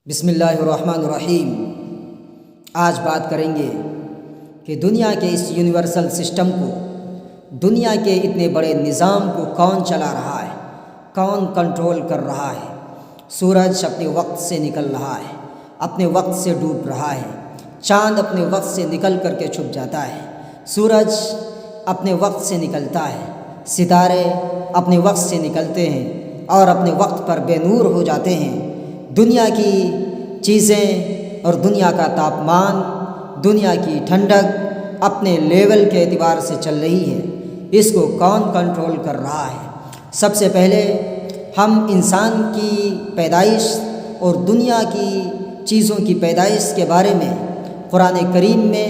بسم اللہ الرحمن الرحیم۔ آج بات کریں گے کہ دنیا کے اس یونیورسل سسٹم کو، دنیا کے اتنے بڑے نظام کو کون چلا رہا ہے، کون کنٹرول کر رہا ہے۔ سورج اپنے وقت سے نکل رہا ہے، اپنے وقت سے ڈوب رہا ہے۔ چاند اپنے وقت سے نکل کر کے چھپ جاتا ہے، سورج اپنے وقت سے نکلتا ہے، ستارے اپنے وقت سے نکلتے ہیں اور اپنے وقت پر بے نور ہو جاتے ہیں۔ دنیا کی چیزیں اور دنیا کا تاپمان، دنیا کی ٹھنڈک اپنے لیول کے اعتبار سے چل رہی ہے۔ اس کو کون کنٹرول کر رہا ہے؟ سب سے پہلے ہم انسان کی پیدائش اور دنیا کی چیزوں کی پیدائش کے بارے میں قرآن کریم میں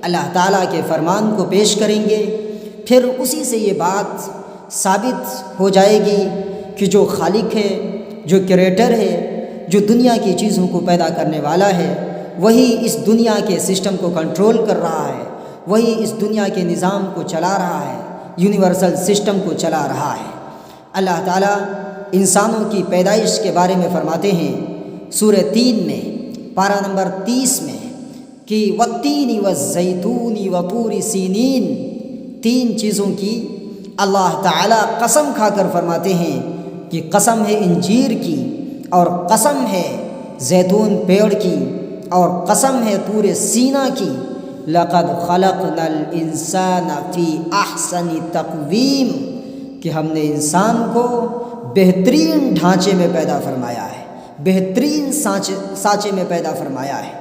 اللہ تعالیٰ کے فرمان کو پیش کریں گے۔ پھر اسی سے یہ بات ثابت ہو جائے گی کہ جو خالق ہے، جو کریٹر ہے، جو دنیا کی چیزوں کو پیدا کرنے والا ہے، وہی اس دنیا کے سسٹم کو کنٹرول کر رہا ہے، وہی اس دنیا کے نظام کو چلا رہا ہے، یونیورسل سسٹم کو چلا رہا ہے۔ اللہ تعالیٰ انسانوں کی پیدائش کے بارے میں فرماتے ہیں سورہ 3 میں، پارہ نمبر 30 میں کہ والتین والزیتون وطور سینین، 3 چیزوں کی اللہ تعالیٰ قسم کھا کر فرماتے ہیں کہ قسم ہے انجیر کی، اور قسم ہے زیتون پیڑ کی، اور قسم ہے طور سینا کی۔ لقد خلقنا الانسان فی احسن تقویم، کہ ہم نے انسان کو بہترین ڈھانچے میں پیدا فرمایا ہے، بہترین سانچے میں پیدا فرمایا ہے۔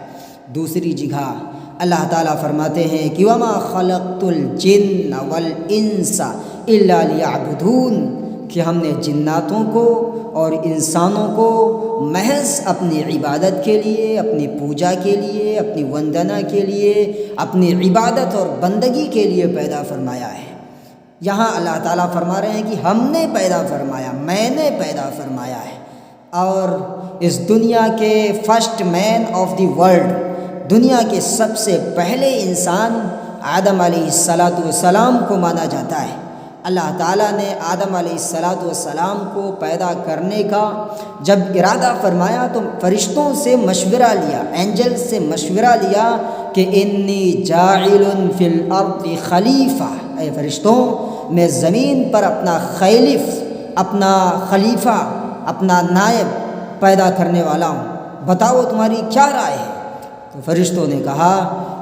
دوسری جگہ اللہ تعالیٰ فرماتے ہیں کہ وما خلقت الجن والانس الا لیعبدون، کہ ہم نے جناتوں کو اور انسانوں کو محض اپنی عبادت کے لیے، اپنی پوجا کے لیے، اپنی وندنا کے لیے، اپنی عبادت اور بندگی کے لیے پیدا فرمایا ہے۔ یہاں اللہ تعالیٰ فرما رہے ہیں کہ ہم نے پیدا فرمایا، میں نے پیدا فرمایا ہے۔ اور اس دنیا کے first man of the world, دنیا کے سب سے پہلے انسان آدم علیہ السلام کو مانا جاتا ہے۔ اللہ تعالیٰ نے آدم علیہ السلام کو پیدا کرنے کا جب ارادہ فرمایا تو فرشتوں سے مشورہ لیا، اینجل سے مشورہ لیا کہ انی جاعل فی الارض خلیفہ، اے فرشتوں میں زمین پر اپنا خلیفہ، اپنا نائب پیدا کرنے والا ہوں، بتاؤ تمہاری کیا رائے ہے؟ تو فرشتوں نے کہا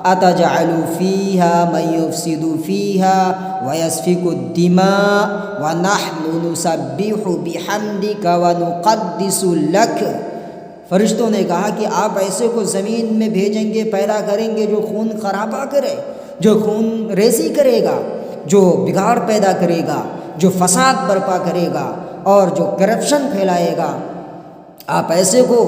اتجعل فیہا من یفسد فیہا ویسفک الدماء ونحن نسبح بحمدک ونقدس لک۔ فرشتوں نے کہا کہ آپ ایسے کو زمین میں بھیجیں گے، پیدا کریں گے جو خون خرابہ کرے، جو خون ریزی کرے گا، جو بگاڑ پیدا کرے گا، جو فساد برپا کرے گا اور جو کرپشن پھیلائے گا۔ آپ ایسے کو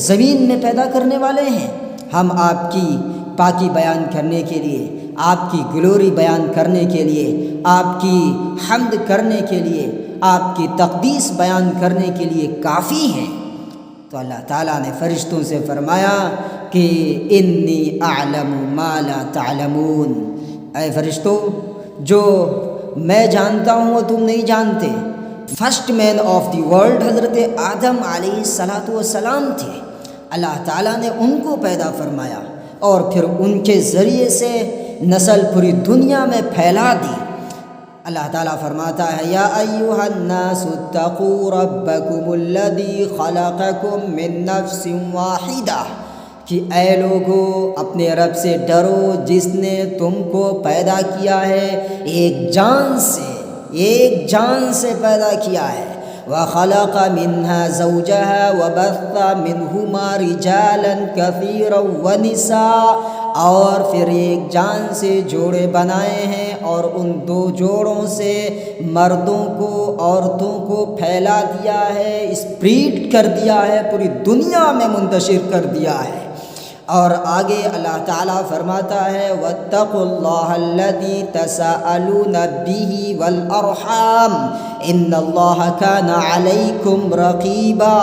زمین میں پیدا کرنے والے ہیں۔ ہم آپ کی پاکی بیان کرنے کے لیے، آپ کی گلوری بیان کرنے کے لیے، آپ کی حمد کرنے کے لیے، آپ کی تقدیس بیان کرنے کے لیے کافی ہیں۔ تو اللہ تعالیٰ نے فرشتوں سے فرمایا کہ انی اعلم ما لا تعلمون، اے فرشتوں جو میں جانتا ہوں وہ تم نہیں جانتے۔ First man of the world حضرت آدم علیہ السلام تھے۔ اللہ تعالیٰ نے ان کو پیدا فرمایا اور پھر ان کے ذریعے سے نسل پوری دنیا میں پھیلا دی۔ اللہ تعالیٰ فرماتا ہے یا ایھا الناس اتقوا ربکم الذی خلقکم من نفس واحدہ، کہ اے لوگو اپنے رب سے ڈرو جس نے تم کو پیدا کیا ہے ایک جان سے پیدا کیا ہے۔ وَخَلَقَ مِنْهَا زَوْجَهَا وَبَثَّ مِنْهُمَا رِجَالًا كَثِيرًا وَنِسَاءً، اور پھر ایک جان سے جوڑے بنائے ہیں اور ان 2 جوڑوں سے مردوں کو عورتوں کو پھیلا دیا ہے، اسپریڈ کر دیا ہے، پوری دنیا میں منتشر کر دیا ہے۔ اور آگے اللہ تعالیٰ فرماتا ہے واتقوا اللہ الذی تساءلون بہ والارحام ان اللہ کان علیکم رقیبا،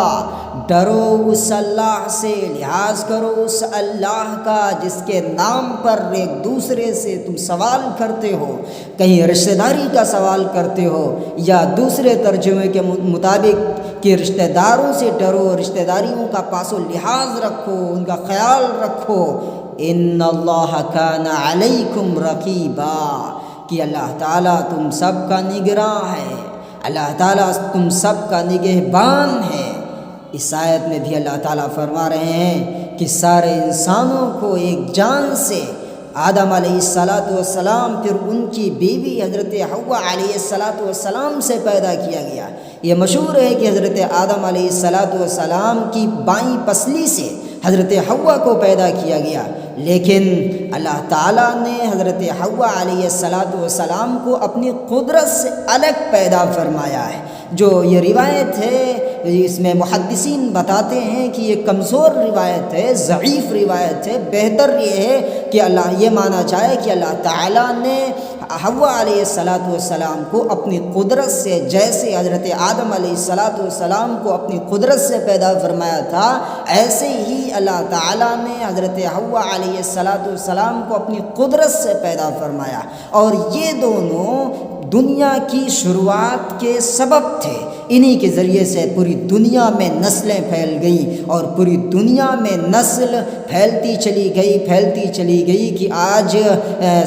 ڈرو اس اللہ سے، لحاظ کرو اس اللہ کا جس کے نام پر ایک دوسرے سے تم سوال کرتے ہو، کہیں رشتہ داری کا سوال کرتے ہو، یا دوسرے ترجمے کے مطابق کہ رشتہ داروں سے ڈرو، رشتہ داریوں کا پاس و لحاظ رکھو، ان کا خیال رکھو۔ ان اللہ کان علیکم رقیبا، کہ اللہ تعالیٰ تم سب کا نگراں ہے، اللہ تعالیٰ تم سب کا نگہبان ہے۔ اس آیت میں بھی اللہ تعالیٰ فرما رہے ہیں کہ سارے انسانوں کو ایک جان سے آدم علیہ السلام پھر ان کی بیوی حضرت حوا علیہ السلام سے پیدا کیا گیا۔ یہ مشہور ہے کہ حضرت آدم علیہ السلام کی بائیں پسلی سے حضرت حوا کو پیدا کیا گیا، لیکن اللہ تعالیٰ نے حضرت حوا علیہ السلام کو اپنی قدرت سے الگ پیدا فرمایا ہے۔ جو یہ روایت ہے اس میں محدثین بتاتے ہیں کہ یہ کمزور روایت ہے، ضعیف روایت ہے۔ بہتر یہ ہے کہ اللہ یہ مانا جائے کہ اللہ تعالیٰ نے حوا علیہ السلام کو اپنی قدرت سے، جیسے حضرت آدم علیہ السلام کو اپنی قدرت سے پیدا فرمایا تھا، ایسے ہی اللہ تعالیٰ نے حضرت حوا علیہ السلام کو اپنی قدرت سے پیدا فرمایا، اور یہ دونوں دنیا کی شروعات کے سبب تھے۔ انہی کے ذریعے سے پوری دنیا میں نسلیں پھیل گئیں، اور پوری دنیا میں نسل پھیلتی چلی گئی کہ آج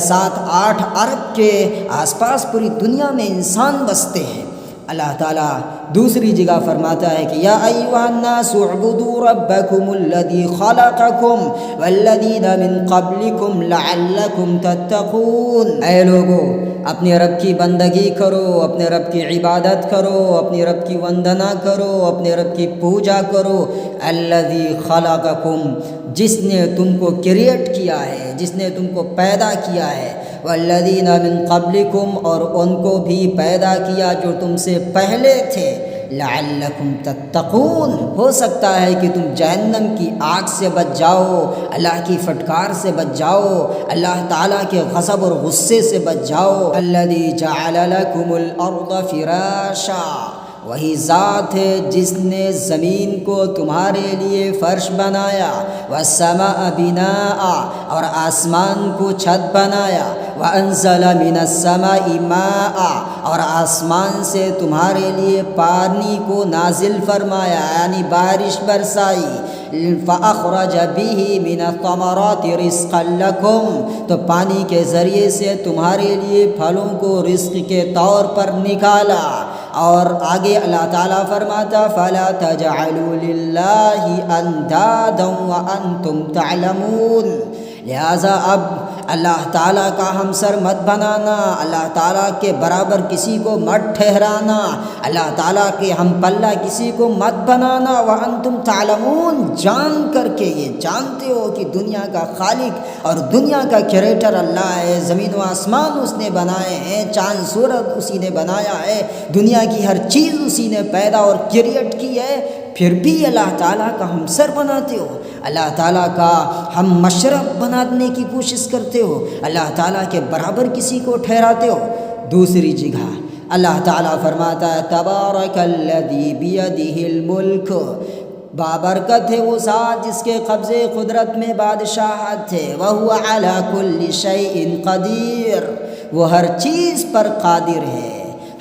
7-8 ارب کے آس پاس پوری دنیا میں انسان بستے ہیں۔ اللہ تعالیٰ دوسری جگہ فرماتا ہے کہ یا ایھا الناس اعبدوا ربکم الذی خلقکم والذین من قبلکم لعلکم تتقون۔ اے لوگو، اپنے رب کی بندگی کرو، اپنے رب کی عبادت کرو، اپنے رب کی وندنا کرو، اپنے رب کی پوجا کرو۔ الذی خلقکم، جس نے تم کو کریٹ کیا ہے، جس نے تم کو پیدا کیا ہے، والذین من قبلکم، اور ان کو بھی پیدا کیا جو تم سے پہلے تھے، لعلکم تتقون، ہو سکتا ہے کہ تم جہنم کی آگ سے بچ جاؤ، اللہ کی پھٹکار سے بچ جاؤ، اللہ تعالیٰ کے غضب اور غصے سے بچ جاؤ۔ الذی جعل لکم الارض فراشا، وہی ذات ہے جس نے زمین کو تمہارے لیے فرش بنایا، والسماء بناء، اور آسمان کو چھت بنایا، وانزل من السماء ماء، اور آسمان سے تمہارے لیے پانی کو نازل فرمایا، یعنی بارش برسائی، فأخرج به من الثمرات رزقا لكم، تو پانی کے ذریعے سے تمہارے لیے پھلوں کو رزق کے طور پر نکالا۔ اور آگے اللہ تعالیٰ فرماتا فلا تجعلوا للہ اندادا وانتم تعلمون، لہذا اب اللہ تعالیٰ کا ہمسر مت بنانا، اللہ تعالیٰ کے برابر کسی کو مت ٹھہرانا، اللہ تعالیٰ کے ہم پلہ کسی کو مت بنانا، وانتم تعلمون، جان کر کے، یہ جانتے ہو کہ دنیا کا خالق اور دنیا کا کریٹر اللہ ہے، زمین و آسمان اس نے بنائے ہیں، چاند سورج اسی نے بنایا ہے، دنیا کی ہر چیز اسی نے پیدا اور کریٹ کی ہے، پھر بھی اللہ تعالیٰ کا ہمسر بناتے ہو، اللہ تعالیٰ کا ہم مشرب بنانے کی کوشش کرتے ہو، اللہ تعالیٰ کے برابر کسی کو ٹھہراتے ہو۔ دوسری جگہ اللہ تعالیٰ فرماتا ہے تبارک الذی بیدہ الملک، بابرکت ہے وہ ذات جس کے قبضے قدرت میں بادشاہت ہے، وہو علی کل شیء قدیر، وہ ہر چیز پر قادر ہے،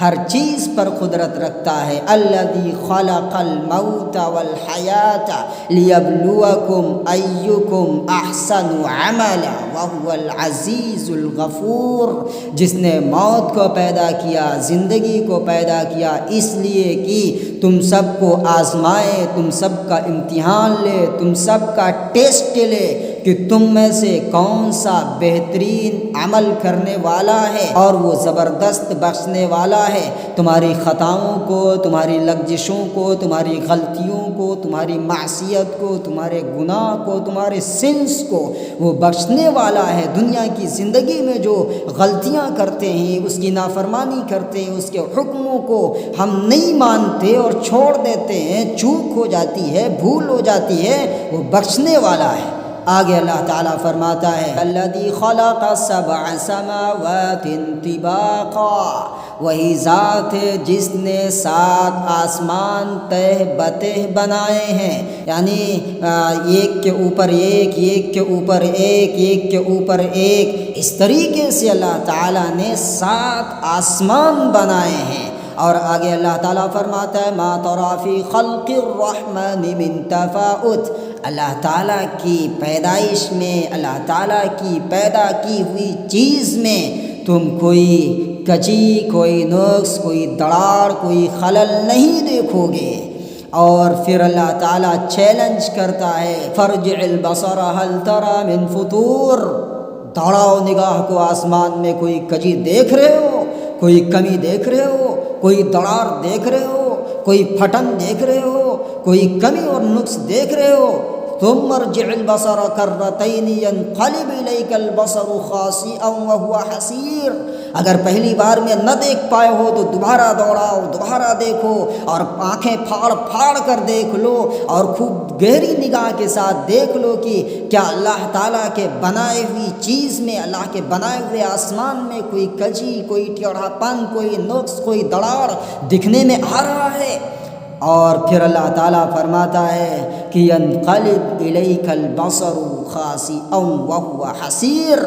ہر چیز پر قدرت رکھتا ہے۔ الذی خلق الموت والحیات لیبلوکم ایکم احسن عملا وہو العزیز الغفور، جس نے موت کو پیدا کیا، زندگی کو پیدا کیا، اس لیے کہ تم سب کو آزمائے، تم سب کا امتحان لے، تم سب کا ٹیسٹ لے کہ تم میں سے کون سا بہترین عمل کرنے والا ہے، اور وہ زبردست بخشنے والا ہے، تمہاری خطاؤں کو، تمہاری لغزشوں کو، تمہاری غلطیوں کو، تمہاری معصیت کو، تمہارے گناہ کو، تمہارے سنس کو وہ بخشنے والا ہے۔ دنیا کی زندگی میں جو غلطیاں کرتے ہیں، اس کی نافرمانی کرتے ہیں، اس کے حکموں کو ہم نہیں مانتے اور چھوڑ دیتے ہیں، چوک ہو جاتی ہے، بھول ہو جاتی ہے، وہ بخشنے والا ہے۔ آگے اللہ تعالیٰ فرماتا ہے الذی خلق 7 سماوات طباقا، وہی ذات ہے جس نے 7 آسمان تہ بتہ بنائے ہیں، یعنی ایک کے اوپر ایک، ایک کے اوپر ایک، ایک کے اوپر ایک، اس طریقے سے اللہ تعالیٰ نے 7 آسمان بنائے ہیں، اور آگے اللہ تعالیٰ فرماتا ہے ما تری فی خلق الرحمن من تفاؤت، اللہ تعالیٰ کی پیدائش میں، اللہ تعالیٰ کی پیدا کی ہوئی چیز میں تم کوئی کجی، کوئی نقص، کوئی دراڑ، کوئی خلل نہیں دیکھو گے۔ اور پھر اللہ تعالیٰ چیلنج کرتا ہے فرجع البصر هل ترى من فطور، دوڑاؤ نگاہ کو آسمان میں، کوئی کجی دیکھ رہے ہو، کوئی کمی دیکھ رہے ہو، کوئی دراڑ دیکھ رہے ہو، کوئی پھٹن دیکھ رہے ہو، کوئی کمی اور نقص دیکھ رہے ہو؟ ثم ارجع البصر کرتین ينقلب الیک البصر خاسئا وهو حسیر، اگر پہلی بار میں نہ دیکھ پائے ہو تو دوبارہ دوڑاؤ، دوبارہ دیکھو، اور آنکھیں پھاڑ پھاڑ کر دیکھ لو، اور خوب گہری نگاہ کے ساتھ دیکھ لو کہ کیا اللہ تعالیٰ کے بنائے ہوئی چیز میں، اللہ کے بنائے ہوئے آسمان میں کوئی کجی، کوئی ٹیڑھا پن، کوئی نقص، کوئی دراڑ دکھنے میں آ رہا ہے؟ اور پھر اللہ تعالیٰ فرماتا ہے کہ ينقلب الیک البصر خاسئا وهو حسیر،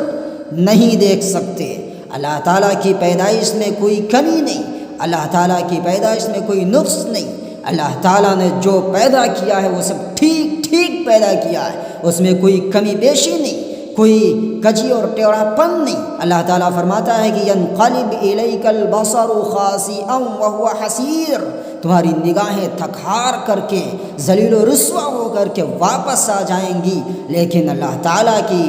نہیں دیکھ سکتے۔ اللہ تعالیٰ کی پیدائش میں کوئی کمی نہیں، اللہ تعالیٰ کی پیدائش میں کوئی نقص نہیں، اللہ تعالیٰ نے جو پیدا کیا ہے وہ سب ٹھیک ٹھیک پیدا کیا ہے، اس میں کوئی کمی بیشی نہیں، کوئی کجی اور ٹیڑھا پن نہیں۔ اللہ تعالیٰ فرماتا ہے کہ ينقلب الیک البصر خاسئا وهو حسیر، تمہاری نگاہیں تھک ہار کر کے، ذلیل و رسوا ہو کر کے واپس آ جائیں گی، لیکن اللہ تعالیٰ کی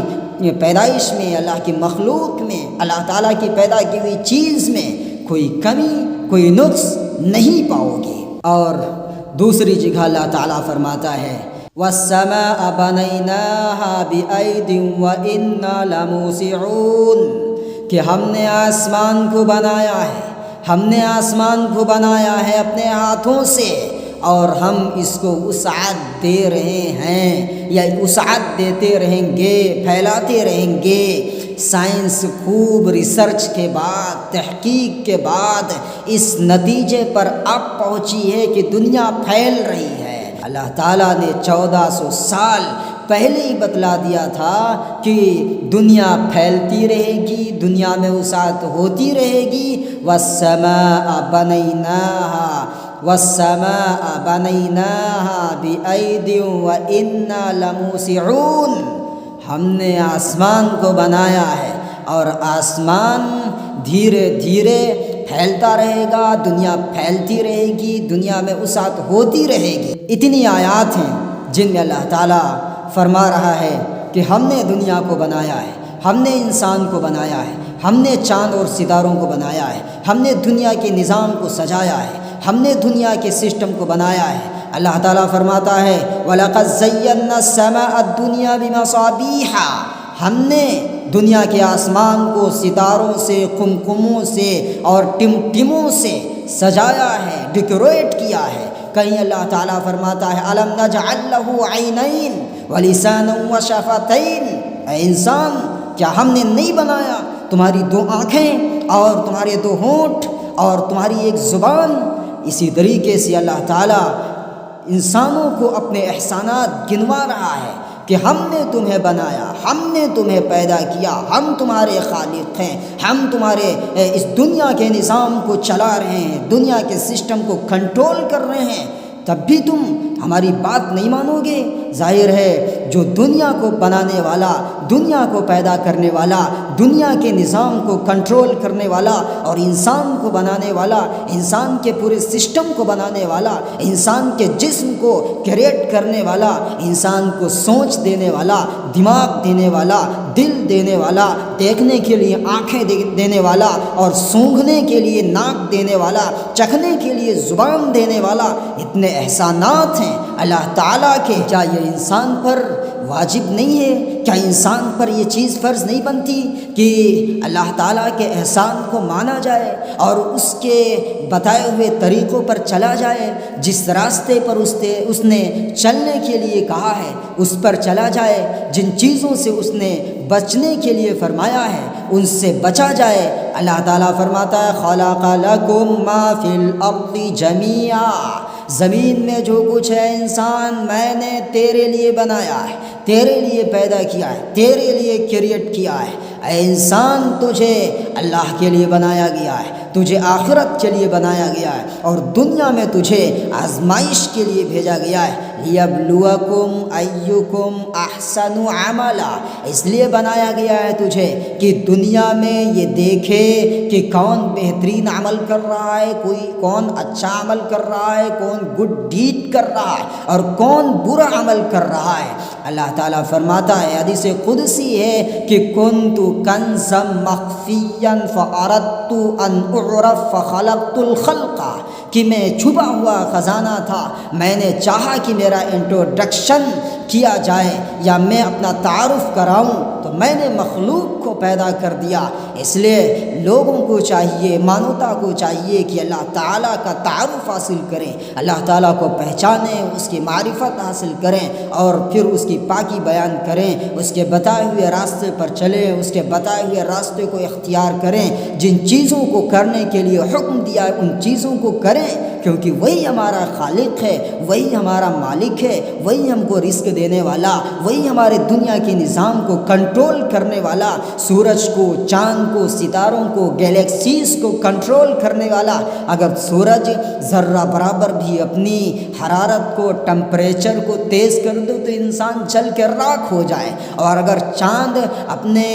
پیدائش میں، اللہ کی مخلوق میں، اللہ تعالیٰ کی پیدا کی ہوئی چیز میں کوئی کمی، کوئی نقص نہیں پاؤ گی۔ اور دوسری جگہ اللہ تعالیٰ فرماتا ہے وَالسَّمَاءَ بَنَيْنَاهَا بِأَيْدٍ وَإِنَّا لَمُوسِعُونَ، کہ ہم نے آسمان کو بنایا ہے، ہم نے آسمان کو بنایا ہے اپنے ہاتھوں سے، اور ہم اس کو وسعت دے رہے ہیں، یا وسعت دیتے رہیں گے، پھیلاتے رہیں گے۔ سائنس خوب ریسرچ کے بعد، تحقیق کے بعد اس نتیجے پر اب پہنچی ہے کہ دنیا پھیل رہی ہے۔ اللہ تعالیٰ نے 1400 سال پہلے ہی بتلا دیا تھا کہ دنیا پھیلتی رہے گی، دنیا میں وسعت ہوتی رہے گی۔ وَالسَّمَاءَ بَنَيْنَاهَا وَالسَّمَاءَ بَنَيْنَاهَا بِأَيْدٍ وَإِنَّا لَمُوسِعُونَ، ہم نے آسمان کو بنایا ہے، اور آسمان دھیرے دھیرے پھیلتا رہے گا، دنیا پھیلتی رہے گی، دنیا میں وسعت ہوتی رہے گی۔ اتنی آیات ہیں جن میں اللہ تعالیٰ فرما رہا ہے کہ ہم نے دنیا کو بنایا ہے، ہم نے انسان کو بنایا ہے، ہم نے چاند اور ستاروں کو بنایا ہے، ہم نے دنیا کے نظام کو سجایا ہے، ہم نے دنیا کے سسٹم کو بنایا ہے۔ اللہ تعالیٰ فرماتا ہے وَلَقَدْ زَيَّنَّا السَّمَاءَ الدُّنْيَا بِمَصَابِيحَ، ہم نے دنیا کے آسمان کو ستاروں سے، قمقموں سے اور ٹمٹموں سے سجایا ہے، ڈیکوریٹ کیا ہے۔ کہیں اللہ تعالیٰ فرماتا ہے أَلَمْ نَجْعَلْ لَهُ عَيْنَيْنِ وَلِسَانًا وَشَفَتَيْنِ، اے انسان کیا ہم نے نہیں بنایا تمہاری 2 آنکھیں اور تمہارے 2 ہونٹ اور تمہاری 1 زبان؟ اسی طریقے سے اللہ تعالیٰ انسانوں کو اپنے احسانات گنوا رہا ہے کہ ہم نے تمہیں بنایا، ہم نے تمہیں پیدا کیا، ہم تمہارے خالق ہیں، ہم تمہارے اس دنیا کے نظام کو چلا رہے ہیں، دنیا کے سسٹم کو کنٹرول کر رہے ہیں، تب بھی تم ہماری بات نہیں مانو گے؟ ظاہر ہے جو دنیا کو بنانے والا، دنیا کو پیدا کرنے والا، دنیا کے نظام کو کنٹرول کرنے والا اور انسان کو بنانے والا، انسان کے پورے سسٹم کو بنانے والا، انسان کے جسم کو کریٹ کرنے والا، انسان کو سوچ دینے والا، دماغ دینے والا، دل دینے والا، دیکھنے کے لیے آنکھیں دینے والا اور سونگھنے کے لیے ناک دینے والا، چکھنے کے لیے زبان دینے والا، اتنے احسانات ہیں اللہ تعالیٰ کے۔ کیا یہ انسان پر واجب نہیں ہے؟ کیا انسان پر یہ چیز فرض نہیں بنتی کہ اللہ تعالیٰ کے احسان کو مانا جائے اور اس کے بتائے ہوئے طریقوں پر چلا جائے؟ جس راستے پر اس نے چلنے کے لیے کہا ہے اس پر چلا جائے، جن چیزوں سے اس نے بچنے کے لیے فرمایا ہے ان سے بچا جائے۔ اللہ تعالیٰ فرماتا ہے خَلَقَ لَكُم مَّا فِي الْأَرْضِ جَمِيعًا، زمین میں جو کچھ ہے انسان میں نے تیرے لیے بنایا ہے، تیرے لیے پیدا کیا ہے، تیرے لیے کریٹ کیا ہے۔ اے انسان تجھے اللہ کے لیے بنایا گیا ہے، تجھے آخرت کے لیے بنایا گیا ہے، اور دنیا میں تجھے آزمائش کے لیے بھیجا گیا ہے۔ لیبلوکم ایکم احسن عملا، اس لیے بنایا گیا ہے تجھے کہ دنیا میں یہ دیکھے کہ کون بہترین عمل کر رہا ہے، کون اچھا عمل کر رہا ہے، کون گڈ ڈیڈ کر رہا ہے اور کون برا عمل کر رہا ہے۔ اللہ تعالیٰ فرماتا ہے، حدیث قدسی ہے کہ کنت کنزا مخفیا فاردت ان اعرف فخلقت الخلق، کہ میں چھپا ہوا خزانہ تھا، میں نے چاہا کہ میرا انٹروڈکشن کیا جائے یا میں اپنا تعارف کراؤں تو میں نے مخلوق کو پیدا کر دیا۔ اس لیے لوگوں کو چاہیے، مانوتا کو چاہیے کہ اللہ تعالیٰ کا تعارف حاصل کریں، اللہ تعالیٰ کو پہچانیں، اس کی معرفت حاصل کریں اور پھر اس کی پاکی بیان کریں، اس کے بتائے ہوئے راستے پر چلیں، اس کے بتائے ہوئے راستے کو اختیار کریں، جن چیزوں کو کرنے کے لیے حکم دیا ہے ان چیزوں کو کریں، کیونکہ وہی ہمارا خالق ہے، وہی ہمارا مالک ہے، وہی ہم کو رزق دینے والا، وہی ہمارے دنیا کے نظام کو کنٹرول کرنے والا، سورج کو، چاند کو، ستاروں کو، گیلیکسیز کو کنٹرول کرنے والا۔ اگر سورج ذرہ برابر بھی اپنی حرارت کو، ٹمپریچر کو تیز کر دو تو انسان جل کے راکھ ہو جائے، اور اگر چاند اپنے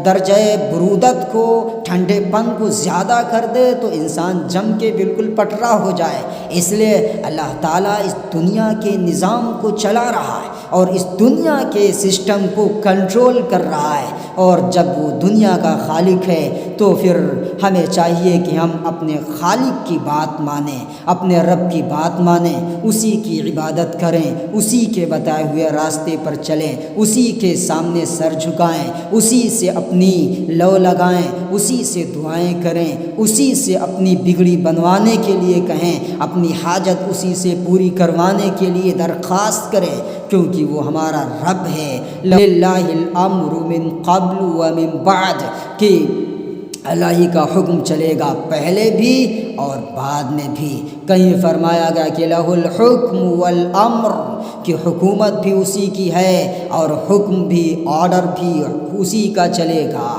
درجہ برودت کو، ٹھنڈے پن کو زیادہ کر دے تو انسان جم کے بالکل پٹرا ہو جائے۔ اس لیے اللہ تعالیٰ اس دنیا کے نظام کو چلا رہا ہے اور اس دنیا کے سسٹم کو کنٹرول کر رہا ہے، اور جب وہ دنیا کا خالق ہے تو پھر ہمیں چاہیے کہ ہم اپنے خالق کی بات مانیں، اپنے رب کی بات مانیں، اسی کی عبادت کریں، اسی کے بتائے ہوئے راستے پر چلیں، اسی کے سامنے سر جھکائیں، اسی سے اپنی لو لگائیں، اسی سے دعائیں کریں، اسی سے اپنی بگڑی بنوانے کے لیے کہیں، اپنی حاجت اسی سے پوری کروانے کے لیے درخواست کریں، کیونکہ وہ ہمارا رب ہے۔ للہ الامر من قبل و من بعد، کہ اللہ ہی کا حکم چلے گا پہلے بھی اور بعد میں بھی۔ کہیں فرمایا گیا کہ لہ الحکم والامر، کہ حکومت بھی اسی کی ہے اور حکم بھی، آرڈر بھی اسی کا چلے گا۔